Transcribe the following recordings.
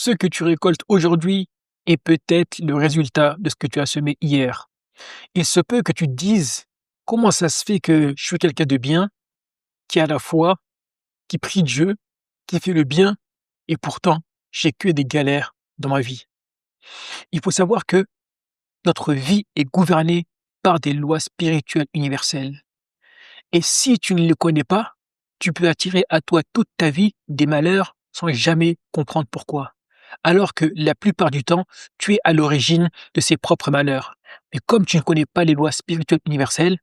Ce que tu récoltes aujourd'hui est peut-être le résultat de ce que tu as semé hier. Il se peut que tu te dises: «Comment ça se fait que je suis quelqu'un de bien, qui a la foi, qui prie Dieu, qui fait le bien et pourtant j'ai que des galères dans ma vie?» Il faut savoir que notre vie est gouvernée par des lois spirituelles universelles et si tu ne les connais pas, tu peux attirer à toi toute ta vie des malheurs sans jamais comprendre pourquoi. Alors que la plupart du temps, tu es à l'origine de ses propres malheurs. Mais comme tu ne connais pas les lois spirituelles universelles,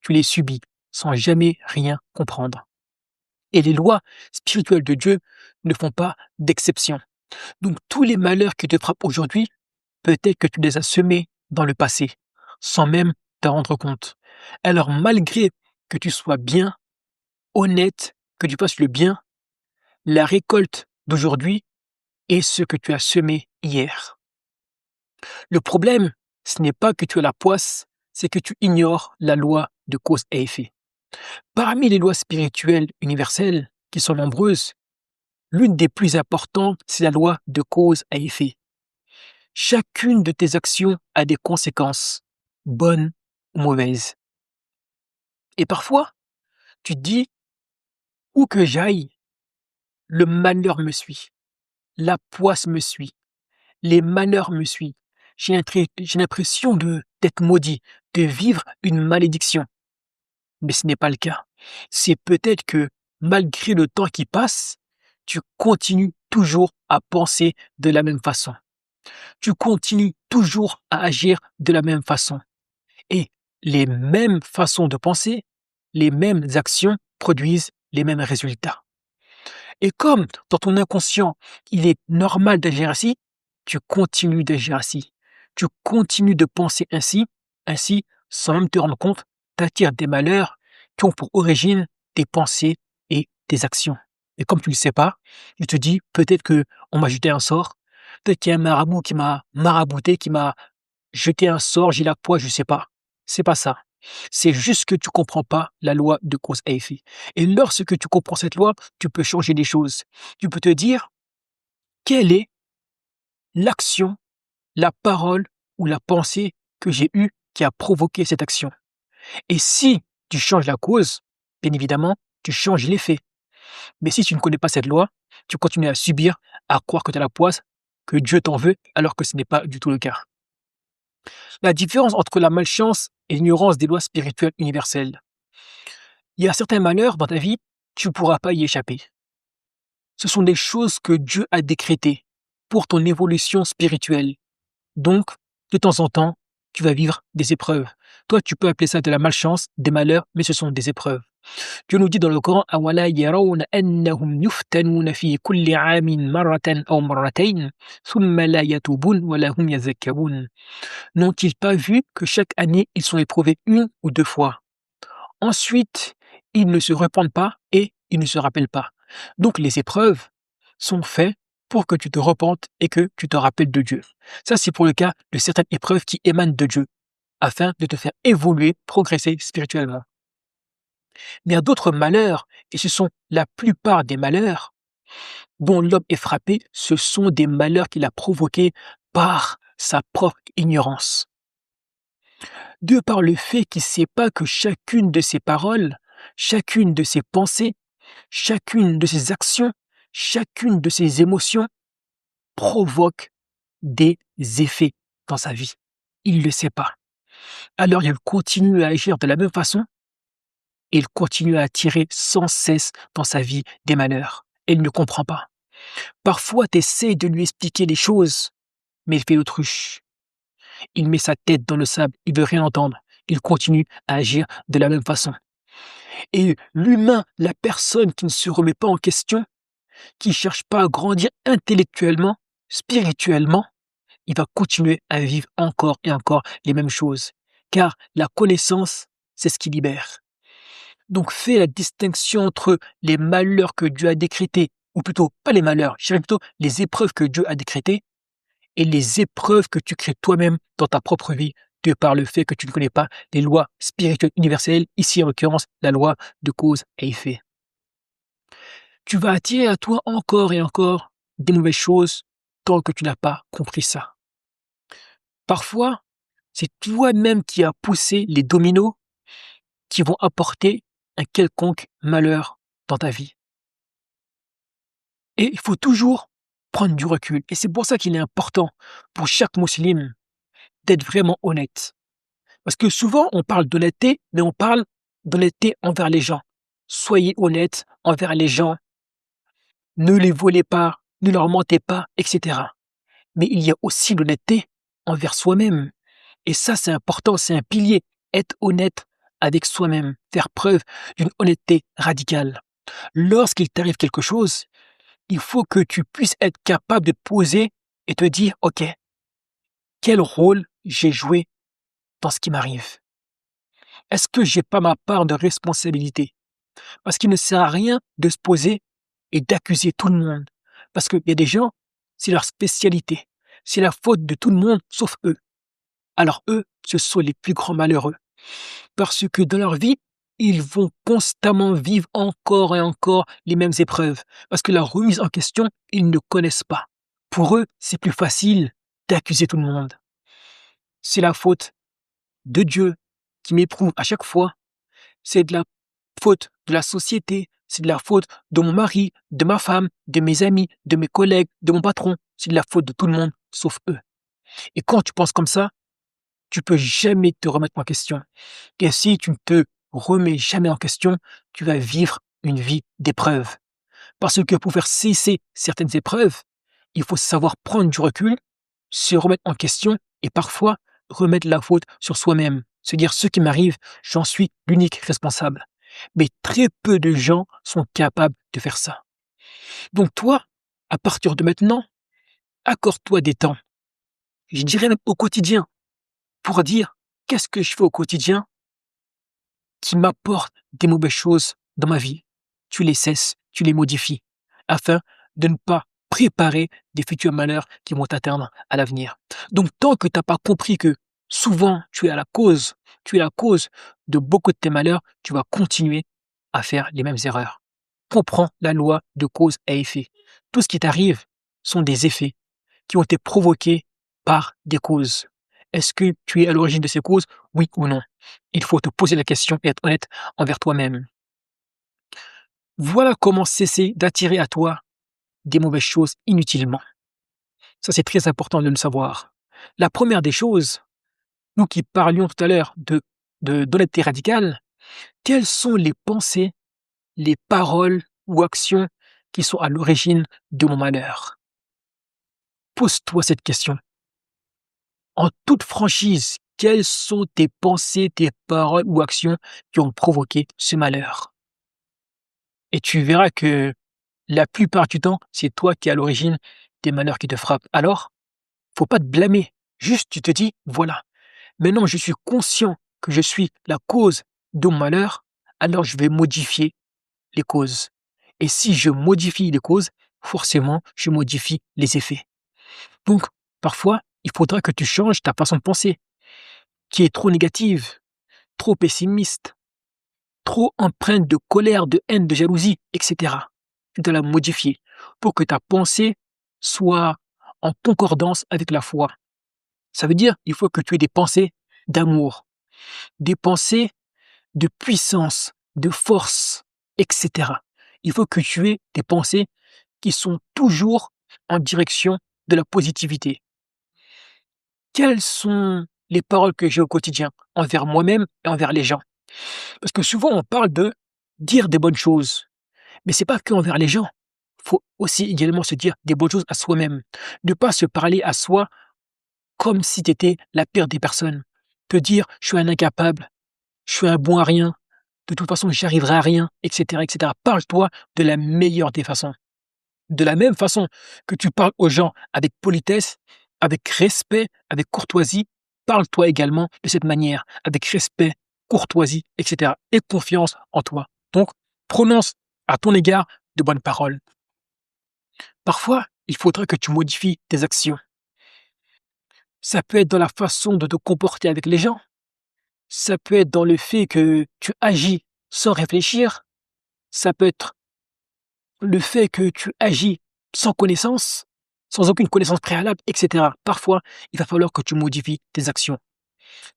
tu les subis sans jamais rien comprendre. Et les lois spirituelles de Dieu ne font pas d'exception. Donc tous les malheurs qui te frappent aujourd'hui, peut-être que tu les as semés dans le passé, sans même t'en rendre compte. Alors malgré que tu sois bien, honnête, que tu fasses le bien, la récolte d'aujourd'hui est ce que tu as semé hier. Le problème, ce n'est pas que tu as la poisse, c'est que tu ignores la loi de cause et effet. Parmi les lois spirituelles universelles, qui sont nombreuses, l'une des plus importantes, c'est la loi de cause à effet. Chacune de tes actions a des conséquences, bonnes ou mauvaises. Et parfois, tu te dis, où que j'aille, le malheur me suit, la poisse me suit, les malheurs me suivent. J'ai l'impression d'être maudit, de vivre une malédiction. Mais ce n'est pas le cas. C'est peut-être que malgré le temps qui passe, tu continues toujours à penser de la même façon. Tu continues toujours à agir de la même façon. Et les mêmes façons de penser, les mêmes actions produisent les mêmes résultats. Et comme dans ton inconscient, il est normal d'agir ainsi, tu continues d'agir ainsi. Tu continues de penser ainsi, sans même te rendre compte, t'attires des malheurs qui ont pour origine tes pensées et tes actions. Et comme tu ne le sais pas, tu te dis peut-être que on m'a jeté un sort, peut-être qu'il y a un marabout qui m'a marabouté, qui m'a jeté un sort, j'ai la poisse, je sais pas. C'est pas ça. C'est juste que tu comprends pas la loi de cause à effet. Et lorsque tu comprends cette loi, tu peux changer les choses. Tu peux te dire quelle est l'action, la parole ou la pensée que j'ai eue qui a provoqué cette action. Et si tu changes la cause, bien évidemment, tu changes l'effet. Mais si tu ne connais pas cette loi, tu continues à subir, à croire que tu as la poisse, que Dieu t'en veut, alors que ce n'est pas du tout le cas. La différence entre la malchance et l'ignorance des lois spirituelles universelles. Il y a certains malheurs dans ta vie, tu ne pourras pas y échapper. Ce sont des choses que Dieu a décrétées pour ton évolution spirituelle. Donc, de temps en temps, tu vas vivre des épreuves. Toi, tu peux appeler ça de la malchance, des malheurs, mais ce sont des épreuves. Dieu nous dit dans le Coran: أَوَلَا يَرَوْنَ أَنَّهُمْ يُفْتَنُونَ فِي كُلِّ عَامٍ مَرَّةً أَوْ مَرَّتَيْنِ ثُمَّ لَا يَتُوبُونَ وَلَا هُمْ يَذَّكَّرُونَ. N'ont-ils pas vu que chaque année, ils sont éprouvés une ou deux fois? Ensuite, ils ne se repentent pas et ils ne se rappellent pas. Donc les épreuves sont faites pour que tu te repentes et que tu te rappelles de Dieu. Ça, c'est pour le cas de certaines épreuves qui émanent de Dieu, afin de te faire évoluer, progresser spirituellement. Mais il y a d'autres malheurs, et ce sont la plupart des malheurs dont l'homme est frappé, ce sont des malheurs qu'il a provoqués par sa propre ignorance. De par le fait qu'il ne sait pas que chacune de ses paroles, chacune de ses pensées, chacune de ses actions, chacune de ses émotions provoque des effets dans sa vie. Il ne le sait pas. Alors il continue à agir de la même façon et il continue à attirer sans cesse dans sa vie des malheurs. Et il ne comprend pas. Parfois, tu essaies de lui expliquer les choses, mais il fait l'autruche. Il met sa tête dans le sable, il veut rien entendre. Il continue à agir de la même façon. Et l'humain, la personne qui ne se remet pas en question, qui ne cherche pas à grandir intellectuellement, spirituellement, il va continuer à vivre encore et encore les mêmes choses. Car la connaissance, c'est ce qui libère. Donc fais la distinction entre les malheurs que Dieu a décrétés, ou plutôt pas les malheurs, je dirais plutôt les épreuves que Dieu a décrétées, et les épreuves que tu crées toi-même dans ta propre vie, de par le fait que tu ne connais pas les lois spirituelles universelles, ici en l'occurrence la loi de cause et effet. Tu vas attirer à toi encore et encore des mauvaises choses tant que tu n'as pas compris ça. Parfois, c'est toi-même qui as poussé les dominos qui vont apporter un quelconque malheur dans ta vie. Et il faut toujours prendre du recul. Et c'est pour ça qu'il est important pour chaque musulman d'être vraiment honnête. Parce que souvent, on parle d'honnêteté, mais on parle d'honnêteté envers les gens. Soyez honnête envers les gens, ne les volez pas, ne leur mentez pas, etc. Mais il y a aussi l'honnêteté envers soi-même. Et ça, c'est important, c'est un pilier. Être honnête avec soi-même, faire preuve d'une honnêteté radicale. Lorsqu'il t'arrive quelque chose, il faut que tu puisses être capable de te poser et te dire, OK, quel rôle j'ai joué dans ce qui m'arrive? Est-ce que j'ai pas ma part de responsabilité? Parce qu'il ne sert à rien de se poser et d'accuser tout le monde. Parce qu'il y a des gens, c'est leur spécialité. C'est la faute de tout le monde sauf eux. Alors eux, ce sont les plus grands malheureux. Parce que dans leur vie, ils vont constamment vivre encore et encore les mêmes épreuves. Parce que la remise en question, ils ne connaissent pas. Pour eux, c'est plus facile d'accuser tout le monde. C'est la faute de Dieu qui m'éprouve à chaque fois. C'est de la faute de la société. C'est de la faute de mon mari, de ma femme, de mes amis, de mes collègues, de mon patron. C'est de la faute de tout le monde, sauf eux. Et quand tu penses comme ça, tu peux jamais te remettre en question. Et si tu ne te remets jamais en question, tu vas vivre une vie d'épreuve. Parce que pour faire cesser certaines épreuves, il faut savoir prendre du recul, se remettre en question et parfois remettre la faute sur soi-même. Se dire ce qui m'arrive, j'en suis l'unique responsable. Mais très peu de gens sont capables de faire ça. Donc toi, à partir de maintenant, accorde-toi des temps. Je dirais même au quotidien, pour dire qu'est-ce que je fais au quotidien qui m'apporte des mauvaises choses dans ma vie. Tu les cesses, tu les modifies, afin de ne pas préparer des futurs malheurs qui vont t'atteindre à l'avenir. Donc, tant que tu n'as pas compris que souvent tu es la cause de beaucoup de tes malheurs, tu vas continuer à faire les mêmes erreurs. Comprends la loi de cause à effet. Tout ce qui t'arrive sont des effets qui ont été provoqués par des causes. Est-ce que tu es à l'origine de ces causes, oui ou non? Il faut te poser la question et être honnête envers toi-même. Voilà comment cesser d'attirer à toi des mauvaises choses inutilement. Ça, c'est très important de le savoir. La première des choses, nous qui parlions tout à l'heure d'honnêteté radicale, quelles sont les pensées, les paroles ou actions qui sont à l'origine de mon malheur? Pose-toi cette question. En toute franchise, quelles sont tes pensées, tes paroles ou actions qui ont provoqué ce malheur? Et tu verras que la plupart du temps, c'est toi qui es à l'origine des malheurs qui te frappent. Alors, faut pas te blâmer. Juste, tu te dis, voilà, maintenant je suis conscient que je suis la cause de mon malheur, alors je vais modifier les causes. Et si je modifie les causes, forcément, je modifie les effets. Donc, parfois, il faudra que tu changes ta façon de penser, qui est trop négative, trop pessimiste, trop empreinte de colère, de haine, de jalousie, etc. Tu dois la modifier pour que ta pensée soit en concordance avec la foi. Ça veut dire il faut que tu aies des pensées d'amour, des pensées de puissance, de force, etc. Il faut que tu aies des pensées qui sont toujours en direction de la positivité. Quelles sont les paroles que j'ai au quotidien envers moi-même et envers les gens? Parce que souvent on parle de dire des bonnes choses, mais c'est pas que envers les gens. Faut aussi également se dire des bonnes choses à soi-même. Ne pas se parler à soi comme si tu étais la pire des personnes. Te dire je suis un incapable, je suis un bon à rien, de toute façon j'y arriverai à rien, etc., etc. Parle-toi de la meilleure des façons. De la même façon que tu parles aux gens avec politesse, avec respect, avec courtoisie, parle-toi également de cette manière, avec respect, courtoisie, etc. et confiance en toi. Donc, prononce à ton égard de bonnes paroles. Parfois, il faudra que tu modifies tes actions. Ça peut être dans la façon de te comporter avec les gens. Ça peut être dans le fait que tu agis sans réfléchir. Ça peut être le fait que tu agis sans connaissance. sans aucune connaissance préalable, etc. Parfois, il va falloir que tu modifies tes actions.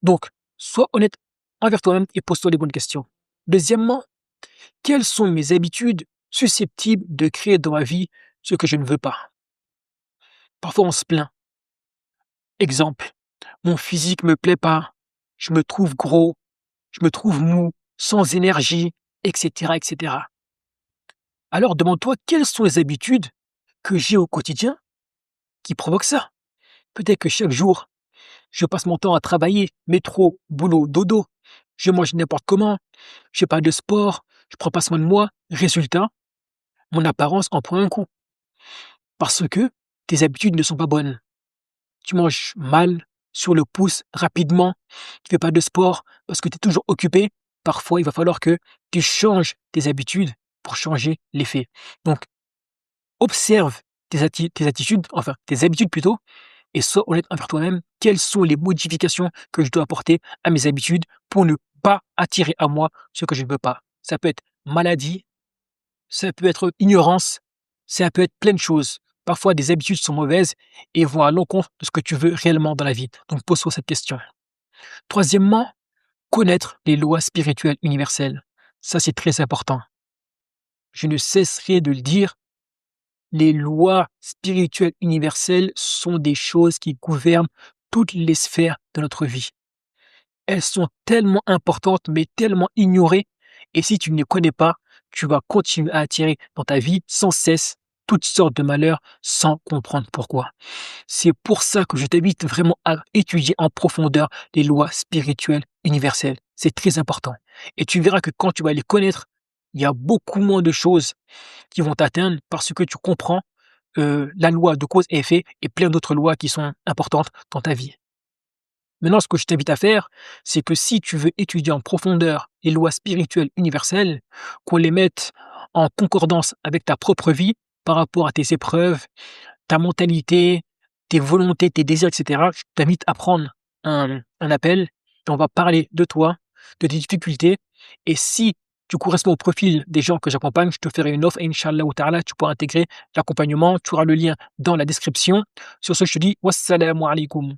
Donc, sois honnête envers toi-même et pose-toi les bonnes questions. Deuxièmement, quelles sont mes habitudes susceptibles de créer dans ma vie ce que je ne veux pas? Parfois, on se plaint. Exemple, mon physique me plaît pas, je me trouve gros, je me trouve mou, sans énergie, etc., etc. Alors demande-toi quelles sont les habitudes que j'ai au quotidien qui provoquent ça. Peut-être que chaque jour, je passe mon temps à travailler, métro, boulot, dodo, je mange n'importe comment, je fais pas de sport, je prends pas soin de moi. Résultat, mon apparence en prend un coup. Parce que tes habitudes ne sont pas bonnes. Tu manges mal, sur le pouce, rapidement, tu fais pas de sport parce que tu es toujours occupé. Parfois, il va falloir que tu changes tes habitudes pour changer l'effet. Donc, observe tes attitudes, enfin tes habitudes plutôt, et sois honnête envers toi-même. Quelles sont les modifications que je dois apporter à mes habitudes pour ne pas attirer à moi ce que je ne veux pas? Ça peut être maladie, ça peut être ignorance, ça peut être plein de choses. Parfois, des habitudes sont mauvaises et vont à l'encontre de ce que tu veux réellement dans la vie. Donc, pose-toi cette question. Troisièmement, connaître les lois spirituelles universelles. Ça, c'est très important. Je ne cesserai de le dire, les lois spirituelles universelles sont des choses qui gouvernent toutes les sphères de notre vie. Elles sont tellement importantes, mais tellement ignorées. Et si tu ne les connais pas, tu vas continuer à attirer dans ta vie sans cesse toutes sortes de malheurs sans comprendre pourquoi. C'est pour ça que je t'invite vraiment à étudier en profondeur les lois spirituelles universelles. C'est très important. Et tu verras que quand tu vas les connaître, il y a beaucoup moins de choses qui vont t'atteindre parce que tu comprends la loi de cause et effet et plein d'autres lois qui sont importantes dans ta vie. Maintenant, ce que je t'invite à faire, c'est que si tu veux étudier en profondeur les lois spirituelles universelles, qu'on les mette en concordance avec ta propre vie par rapport à tes épreuves, ta mentalité, tes volontés, tes désirs, etc., je t'invite à prendre un appel et on va parler de toi, de tes difficultés. Et si tu corresponds au profil des gens que j'accompagne, je te ferai une offre et Inch'Allah ta'ala, tu pourras intégrer l'accompagnement. Tu auras le lien dans la description. Sur ce, je te dis wassalamu alaikum.